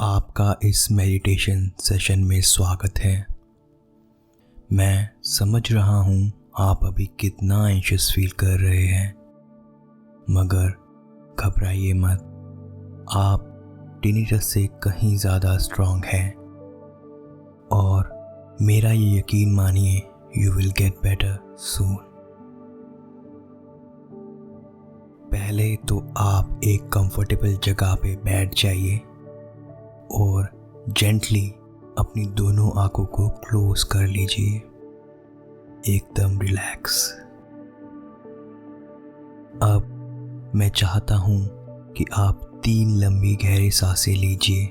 आपका इस meditation session में स्वागत है। मैं समझ रहा हूँ आप अभी कितना एंशियस फील कर रहे हैं, मगर घबराइए मत। आप टिनिटस से कहीं ज़्यादा स्ट्रॉन्ग हैं और मेरा ये यकीन मानिए, यू विल गेट बेटर सून। पहले तो आप एक कंफर्टेबल जगह पे बैठ जाइए और जेंटली अपनी दोनों आंखों को क्लोज कर लीजिए, एकदम रिलैक्स। अब मैं चाहता हूँ कि आप 3 लंबी गहरी सांसें लीजिए।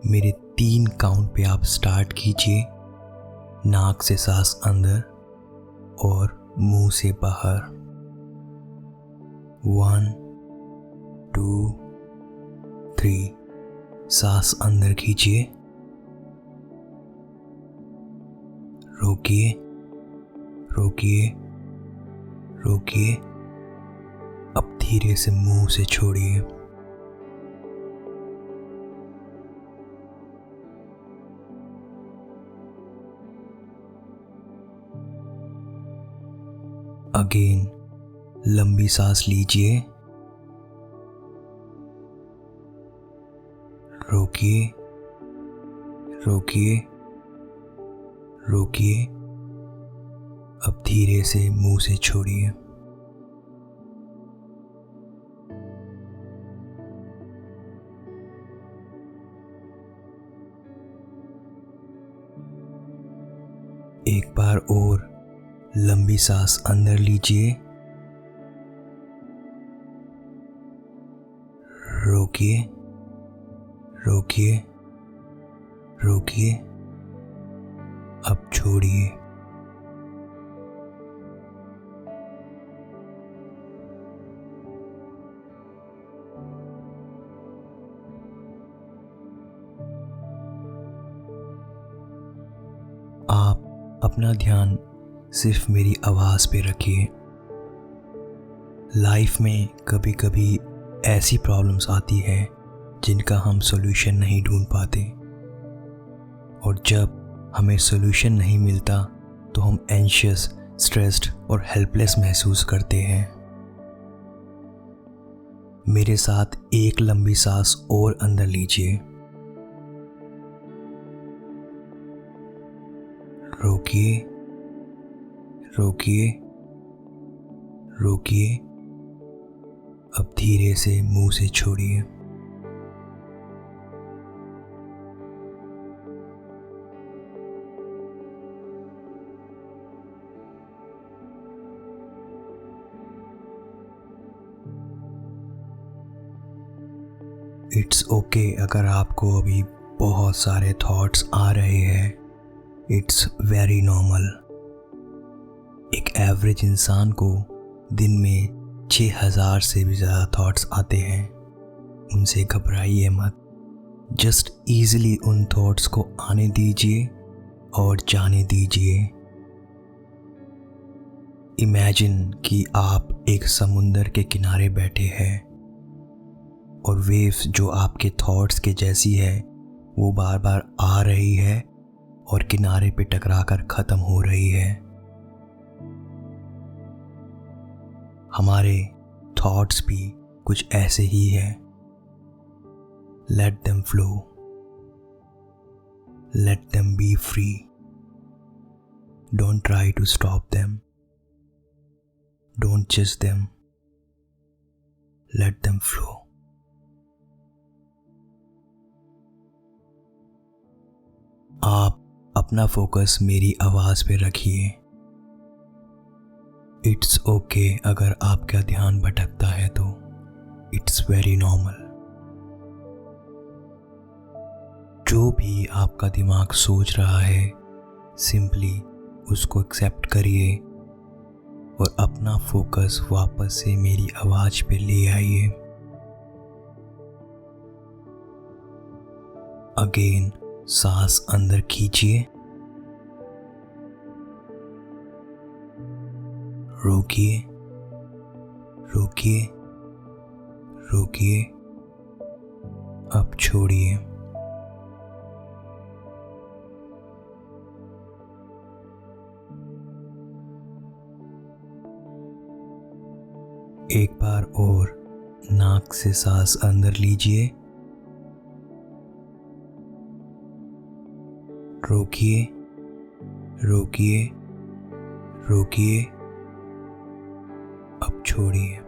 मेरे 3 काउंट पे आप स्टार्ट कीजिए। नाक से सांस अंदर और मुंह से बाहर। 1 2 3। सांस अंदर खींचिए, रोकिए रोकिए रोकिए। अब धीरे से मुंह से छोड़िए। अगेन लंबी सांस लीजिए, रोकिए रोकिए रोकिए। अब धीरे से मुंह से छोड़िए। एक बार और लंबी सांस अंदर लीजिए, रोकिए रोकिए रोकिए। अब छोड़िए। आप अपना ध्यान सिर्फ मेरी आवाज़ पे रखिए। लाइफ में कभी कभी ऐसी प्रॉब्लम्स आती हैं जिनका हम सॉल्यूशन नहीं ढूंढ पाते, और जब हमें सॉल्यूशन नहीं मिलता तो हम एंशियस, स्ट्रेस्ड और हेल्पलेस महसूस करते हैं। मेरे साथ एक लंबी सांस और अंदर लीजिए, रोकिए रोकिए रोकिए। अब धीरे से मुंह से छोड़िए। इट्स ओके अगर आपको अभी बहुत सारे थॉट्स आ रहे हैं। It's very normal. एक एवरेज इंसान को दिन में 6000 से भी ज़्यादा थॉट्स आते हैं। उनसे घबराइए मत। जस्ट ईज़िली उन थॉट्स को आने दीजिए और जाने दीजिए। इमेजिन कि आप एक समुंदर के किनारे बैठे हैं और वेव्स जो आपके थॉट्स के जैसी है वो बार बार आ रही है और किनारे पे टकराकर ख़त्म हो रही है। हमारे थॉट्स भी कुछ ऐसे ही हैं। Let them flow, let them be free. Don't try to stop them, don't chase them, let them flow. आप अपना फोकस मेरी आवाज़ पे रखिए। इट्स ओके अगर आपका ध्यान भटकता है तो इट्स वेरी नॉर्मल। जो भी आपका दिमाग सोच रहा है, सिंपली उसको एक्सेप्ट करिए और अपना फोकस वापस से मेरी आवाज़ पे ले आइए। अगेन सांस अंदर खींचिए, रोकिए रोकिए रोकिए। अब छोड़िए। एक बार और नाक से सांस अंदर लीजिए, रोकिए, रोकिए, रोकिए, अब छोड़िए।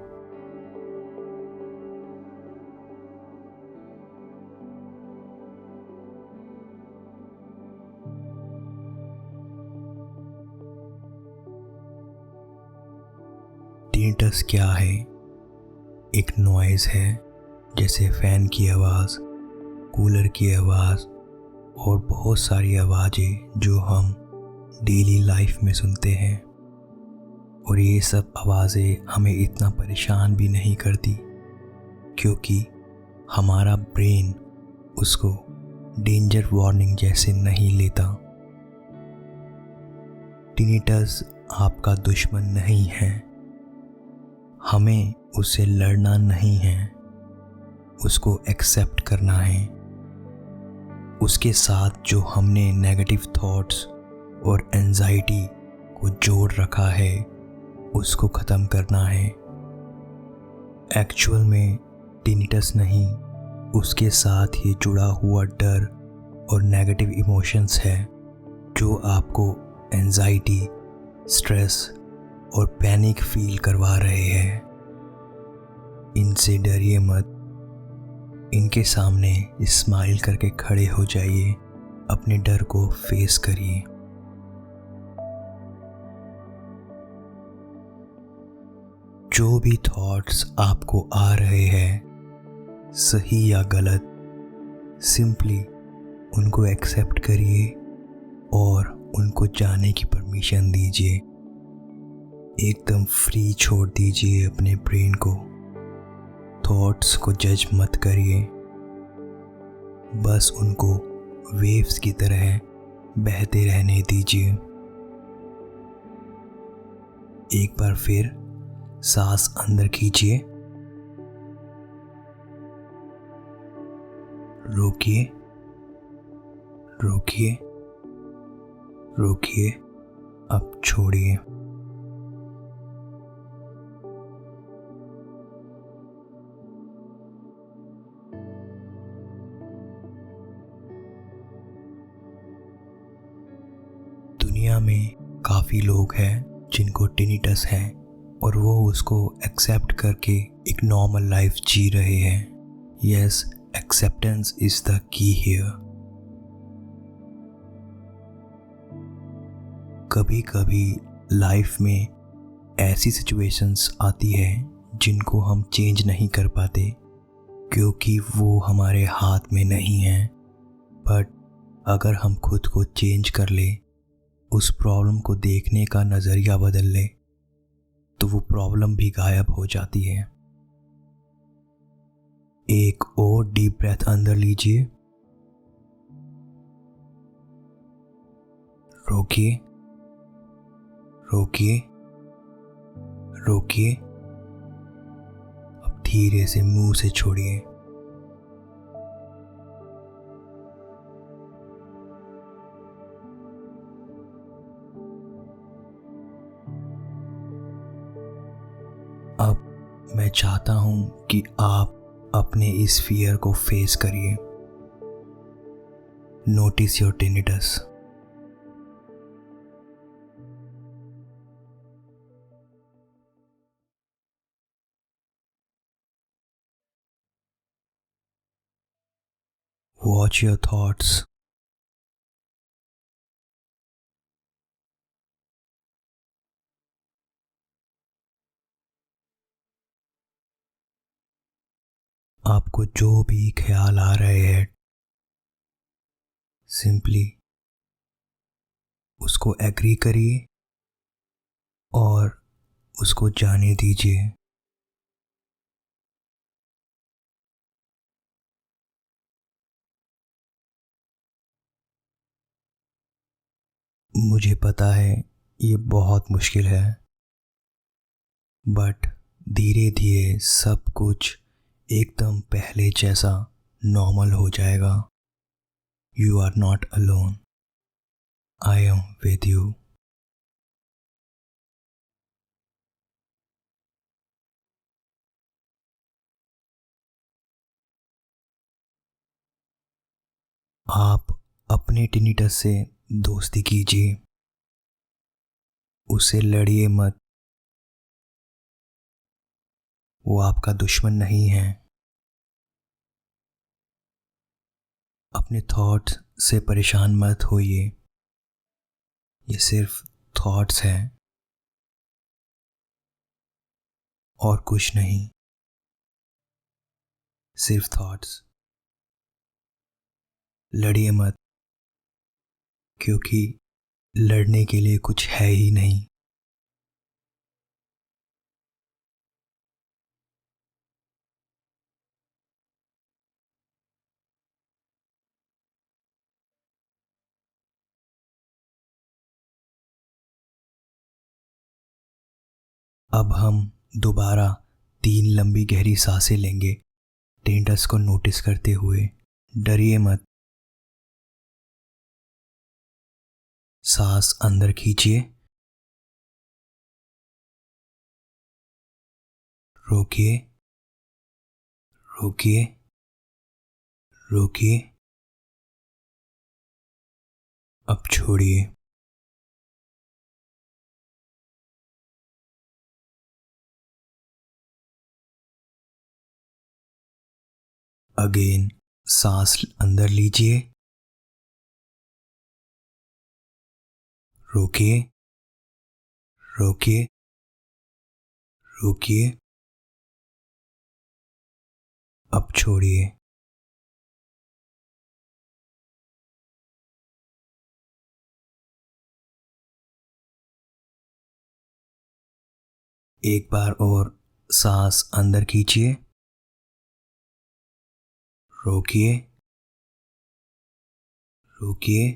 टिनिटस क्या है? एक नॉइज़ है, जैसे फैन की आवाज़, कूलर की आवाज़ और बहुत सारी आवाज़ें जो हम डेली लाइफ में सुनते हैं। और ये सब आवाज़ें हमें इतना परेशान भी नहीं करती, क्योंकि हमारा ब्रेन उसको डेंजर वार्निंग जैसे नहीं लेता। टिनिटस आपका दुश्मन नहीं है। हमें उससे लड़ना नहीं है, उसको एक्सेप्ट करना है। उसके साथ जो हमने नेगेटिव थॉट्स और एंजाइटी को जोड़ रखा है, उसको ख़त्म करना है। एक्चुअल में टिनिटस नहीं, उसके साथ ही जुड़ा हुआ डर और नेगेटिव इमोशंस है जो आपको एंजाइटी, स्ट्रेस और पैनिक फील करवा रहे हैं। इनसे डरिए मत। इनके सामने स्माइल करके खड़े हो जाइए, अपने डर को फेस करिए। जो भी थॉट्स आपको आ रहे हैं, सही या गलत, सिंपली उनको एक्सेप्ट करिए और उनको जाने की परमिशन दीजिए। एकदम फ्री छोड़ दीजिए अपने ब्रेन को। थॉट्स को जज मत करिए, बस उनको वेव्स की तरह बहते रहने दीजिए। एक बार फिर सांस अंदर खींचिए, रोकिए, रोकिए, रोकिए, अब छोड़िए। दुनिया में काफ़ी लोग हैं जिनको टिनिटस है और वो उसको एक्सेप्ट करके एक नॉर्मल लाइफ जी रहे हैं। Yes, acceptance is the key here. कभी कभी लाइफ में ऐसी सिचुएशंस आती है जिनको हम चेंज नहीं कर पाते, क्योंकि वो हमारे हाथ में नहीं है। बट अगर हम खुद को चेंज कर ले, उस प्रॉब्लम को देखने का नज़रिया बदल ले, तो वो प्रॉब्लम भी गायब हो जाती है। एक और डीप ब्रेथ अंदर लीजिए, रोकिए, रोकिए, रोकिए, अब धीरे से मुंह से छोड़िए। अब मैं चाहता हूं कि आप अपने इस फियर को फेस करिए। Notice your tinnitus. Watch your thoughts. आपको जो भी ख्याल आ रहे हैं, सिंपली उसको एग्री करिए और उसको जाने दीजिए। मुझे पता है ये बहुत मुश्किल है, बट धीरे धीरे सब कुछ एकदम पहले जैसा नॉर्मल हो जाएगा। You are not alone. I am with you. आप अपने टिनिटस से दोस्ती कीजिए, उससे लड़िए मत। वो आपका दुश्मन नहीं है। अपने थॉट्स से परेशान मत होइए, ये सिर्फ थॉट्स हैं और कुछ नहीं, सिर्फ थॉट्स। लड़िए मत, क्योंकि लड़ने के लिए कुछ है ही नहीं। अब हम दोबारा 3 लंबी गहरी सांसें लेंगे, टिनिटस को नोटिस करते हुए। डरिए मत। सांस अंदर खींचिए, रोकिए, रोकिए, रोकिए, अब छोड़िए। अगेन सांस अंदर लीजिए, रोकिए, रोकिए, रोकिए, अब छोड़िए। एक बार और सांस अंदर खींचिए, रोकिए, रोकिए,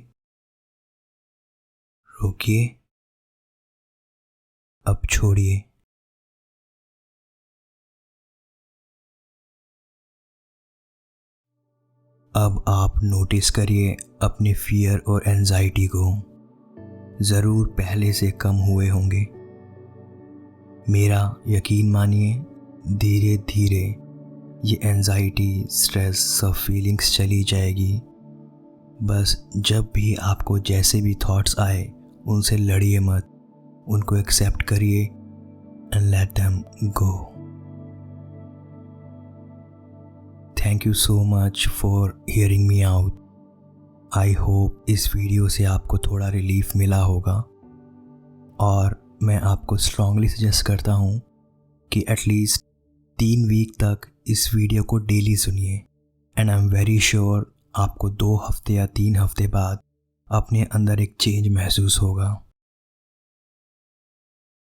रोकिए, अब छोड़िए। अब आप नोटिस करिए अपने फियर और एंजाइटी को। ज़रूर पहले से कम हुए होंगे। मेरा यकीन मानिए, धीरे धीरे ये एंजाइटी, स्ट्रेस, सब फीलिंग्स चली जाएगी। बस जब भी आपको जैसे भी थॉट्स आए, उनसे लड़िए मत, उनको एक्सेप्ट करिए and let them go. Thank you so much for hearing me out. I hope इस वीडियो से आपको थोड़ा रिलीफ मिला होगा, और मैं आपको स्ट्रांगली सजेस्ट करता हूँ कि एटलीस्ट 3 वीक तक इस वीडियो को डेली सुनिए, and I am very sure आपको 2 हफ्ते या 3 हफ्ते बाद अपने अंदर एक चेंज महसूस होगा।